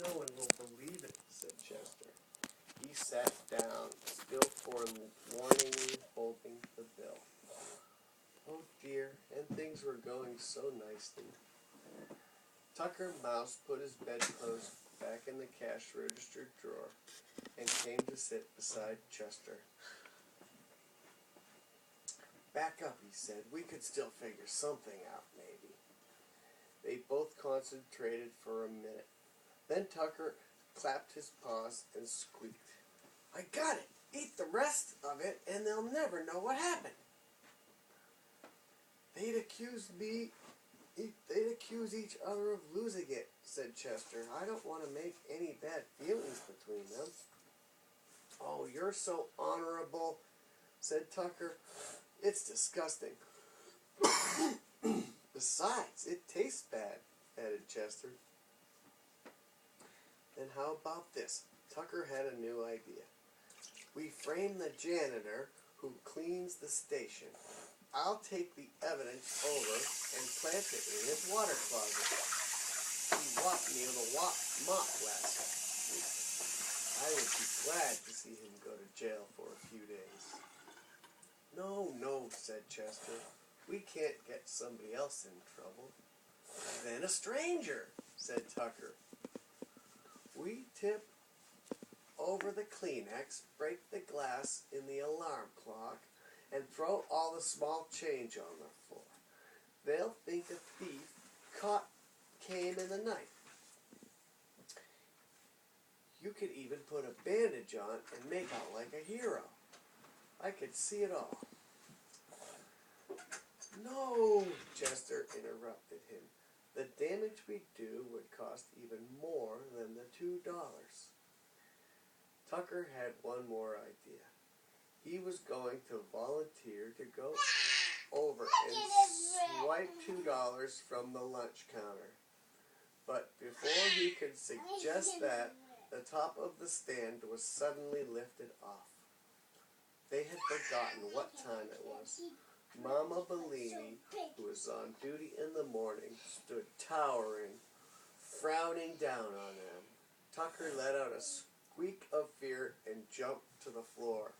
No one will believe it, said Chester. He sat down, still warningly holding the bill. Oh dear, and things were going so nicely. Tucker Mouse put his bedclothes back in the cash register drawer and came to sit beside Chester. Back up, he said. We could still figure something out, maybe. They both concentrated for a minute. Then Tucker clapped his paws and squeaked. I got it! Eat the rest of it and they'll never know what happened. They'd accuse each other of losing it, said Chester. I don't want to make any bad feelings between them. Oh, you're so honorable, said Tucker. It's disgusting. Besides, it tastes bad, added Chester. Then how about this? Tucker had a new idea. We frame the janitor who cleans the station. I'll take the evidence over and plant it in his water closet. He walked near the mop last week. I would be glad to see him go to jail for a few days. No, said Chester. We can't get somebody else in trouble. Then a stranger, said Tucker. We tip over the Kleenex, break the glass in the alarm clock, and throw all the small change on the floor. They'll think a thief came in the night. You could even put a bandage on and make out like a hero. I could see it all. No, Chester interrupted him. The damage we do would cost even more than the $2. Tucker had one more idea. He was going to volunteer to go over and swipe $2 from the lunch counter. But before he could suggest that, the top of the stand was suddenly lifted off. They had forgotten what time it was. Mama Bellini, who was on duty in the morning, stood towering, frowning down on them. Tucker let out a squeak of fear and jumped to the floor.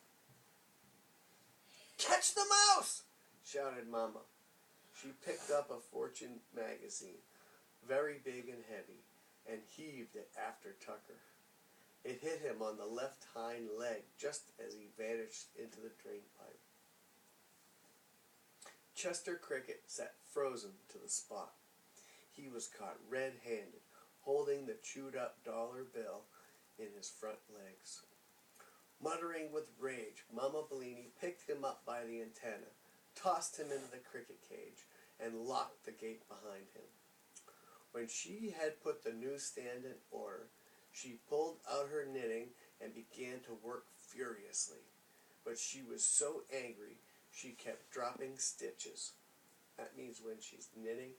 Catch the mouse! Shouted Mama. She picked up a Fortune magazine, very big and heavy, and heaved it after Tucker. It hit him on the left hind leg just as he vanished into the drain pipe. Chester Cricket sat frozen to the spot. He was caught red-handed, holding the chewed-up dollar bill in his front legs. Muttering with rage, Mama Bellini picked him up by the antenna, tossed him into the cricket cage, and locked the gate behind him. When she had put the newsstand in order, she pulled out her knitting and began to work furiously. But she was so angry, she kept dropping stitches. That means when she's knitting,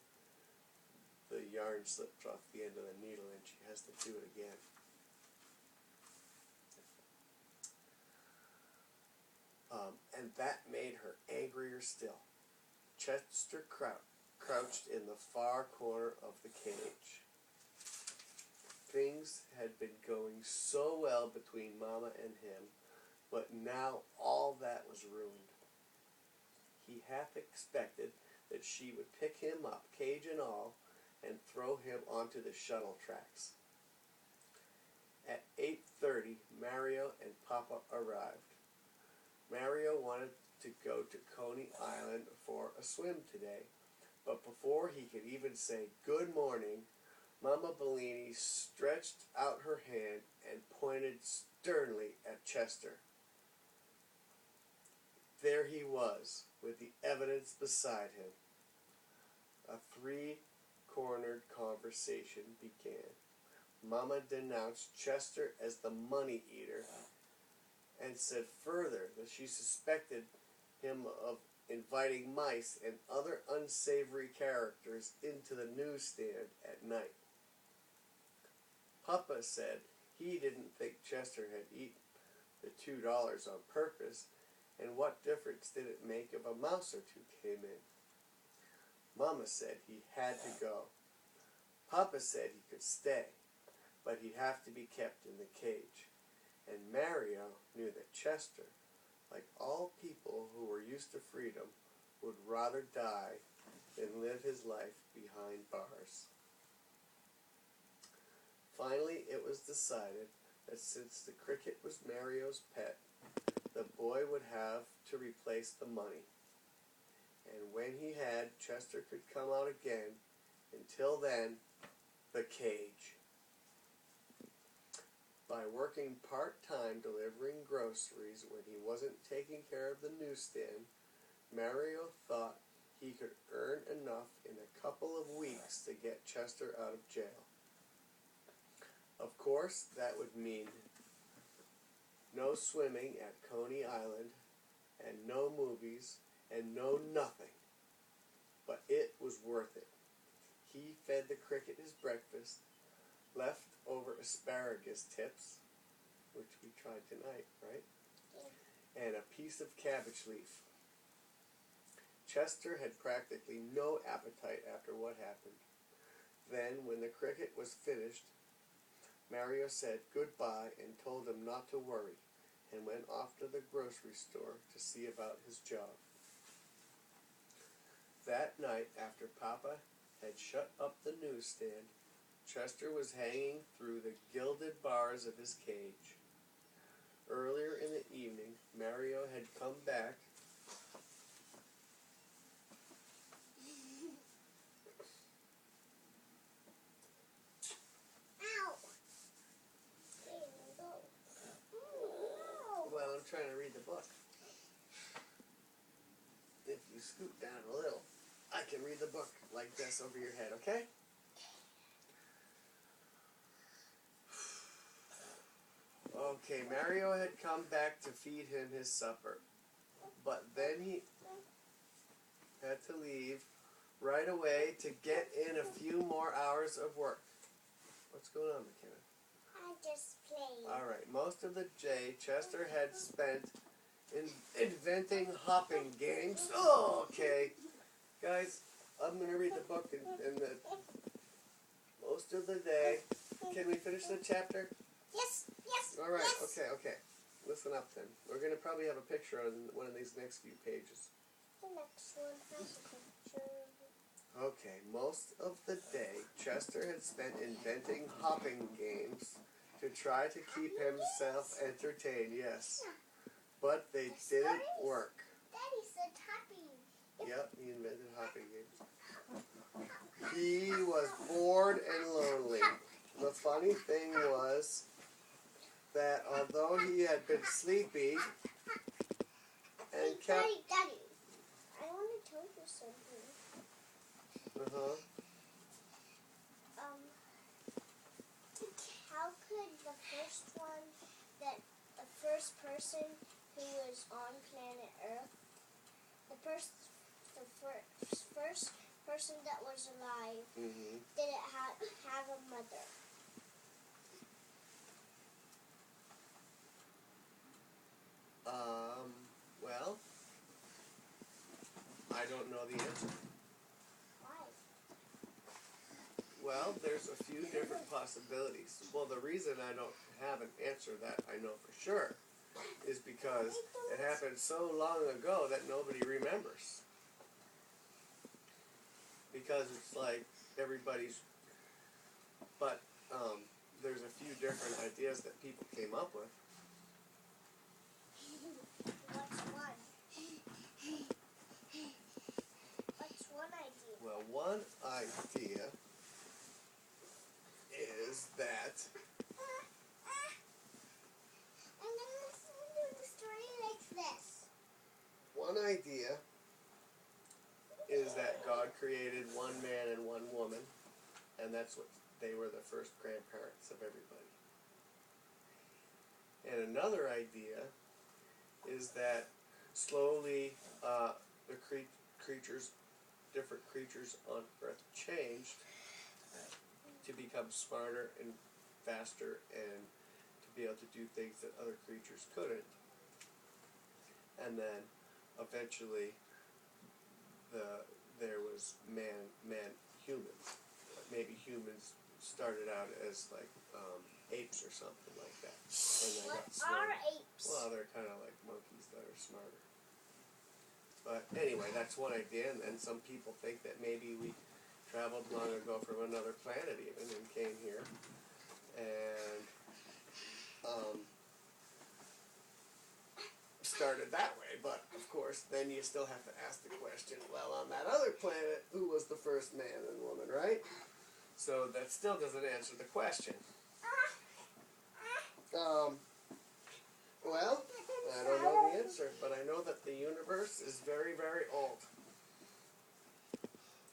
the yarn slips off the end of the needle and she has to do it again. And that made her angrier still. Chester crouched in the far corner of the cage. Things had been going so well between Mama and him, but now all that was ruined. He half expected that she would pick him up, cage and all, and throw him onto the shuttle tracks. At 8:30, Mario and Papa arrived. Mario wanted to go to Coney Island for a swim today, but before he could even say good morning, Mama Bellini stretched out her hand and pointed sternly at Chester. There he was, with the evidence beside him. A three-cornered conversation began. Mama denounced Chester as the money eater and said further that she suspected him of inviting mice and other unsavory characters into the newsstand at night. Papa said he didn't think Chester had eaten the $2 on purpose, and what difference did it make if a mouse or two came in? Mama said he had to go. Papa said he could stay. but he'd have to be kept in the cage. And Mario knew that Chester, like all people who were used to freedom, would rather die than live his life behind bars. Finally, it was decided that since the cricket was Mario's pet, the boy would have to replace the money. And when he had, Chester could come out again. Until then, the cage. By working part-time delivering groceries when he wasn't taking care of the newsstand, Mario thought he could earn enough in a couple of weeks to get Chester out of jail. Of course, that would mean no swimming at Coney Island, and no movies, and no nothing. But it was worth it. He fed the cricket his breakfast, leftover asparagus tips, which we tried tonight, right? Yeah. And a piece of cabbage leaf. Chester had practically no appetite after what happened. Then, when the cricket was finished, Mario said goodbye and told him not to worry, and went off to the grocery store to see about his job. That night, after Papa had shut up the newsstand, Chester was hanging through the gilded bars of his cage. Earlier in the evening, Mario had come back Well, I'm trying to read the book. If you scoot down a little, I can read the book like this over your head, okay? Okay, Mario had come back to feed him his supper, but then he had to leave right away to get in a few more hours of work. What's going on, McKenna? I just played. Alright, most of the day Chester had spent inventing hopping games. Oh, okay. Guys, I'm going to read the book and most of the day. Can we finish the chapter? Yes, yes. Alright, yes. okay. Listen up then. We're going to probably have a picture on one of these next few pages. The next one has a picture. Okay, most of the day Chester had spent inventing hopping games to try to keep himself entertained, yes. But they didn't work. Daddy said hopping. Yep, he invented hopping games. He was bored and lonely. The funny thing was that although he had been sleepy and kept... Daddy, I want to tell you something. Uh-huh. How could the first person who was on planet Earth, the first person that was alive, didn't have a mother? Well, I don't know the answer. Why? Well, there's a few different possibilities. Well, the reason I don't have an answer that I know for sure is because it happened so long ago that nobody remembers. Because it's like everybody's... But there's a few different ideas that people came up with. What's one? What's one idea? Well, one idea is that... I'm going to listen to the story like this. One idea is that God created one man and one woman, and that's what they were the first grandparents of everybody. And another idea is that slowly the different creatures on Earth changed to become smarter and faster and to be able to do things that other creatures couldn't. And then eventually there was humans. Maybe humans started out as like apes or something like that. And they What got smarter. are apes? Well, they're kind of like monkeys that are smarter. But anyway, that's one idea, and then some people think that maybe we traveled long ago from another planet even and came here. And started that way, but of course then you still have to ask the question, well, on that other planet, who was the first man and woman, right? So that still doesn't answer the question. Well, I don't know the answer, but I know that the universe is very, very old.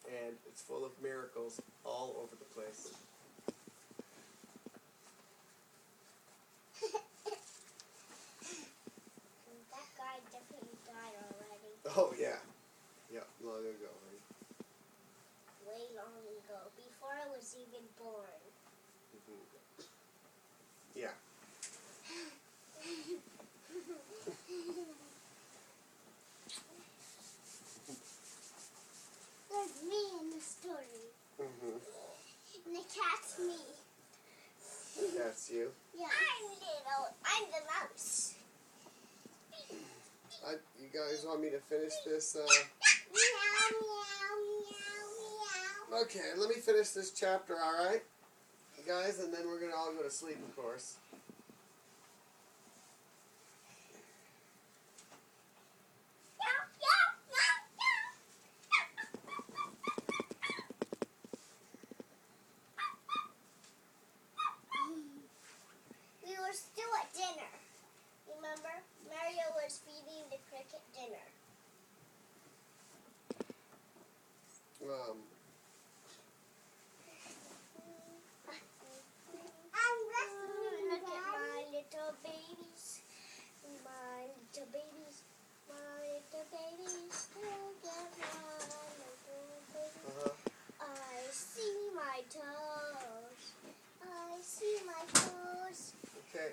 And it's full of miracles all over the place. That guy definitely died already. Oh, yeah. Yeah, long ago, right? Way long ago, before I was even born. Mm-hmm. Yeah. There's me in the story. Mm-hmm. And the cat's me. That's you. Yeah. I'm the mouse. You guys want me to finish this? Meow, meow, meow, meow. Okay, let me finish this chapter, alright? Guys, and then we're going to all go to sleep, of course. We were still at dinner. Remember? Mario was feeding the cricket dinner. Look at my little babies. My little babies. My little babies. Look at my little babies. I see my toes. I see my toes. Okay,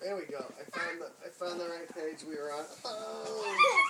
there we go. I found the right page we were on. Oh!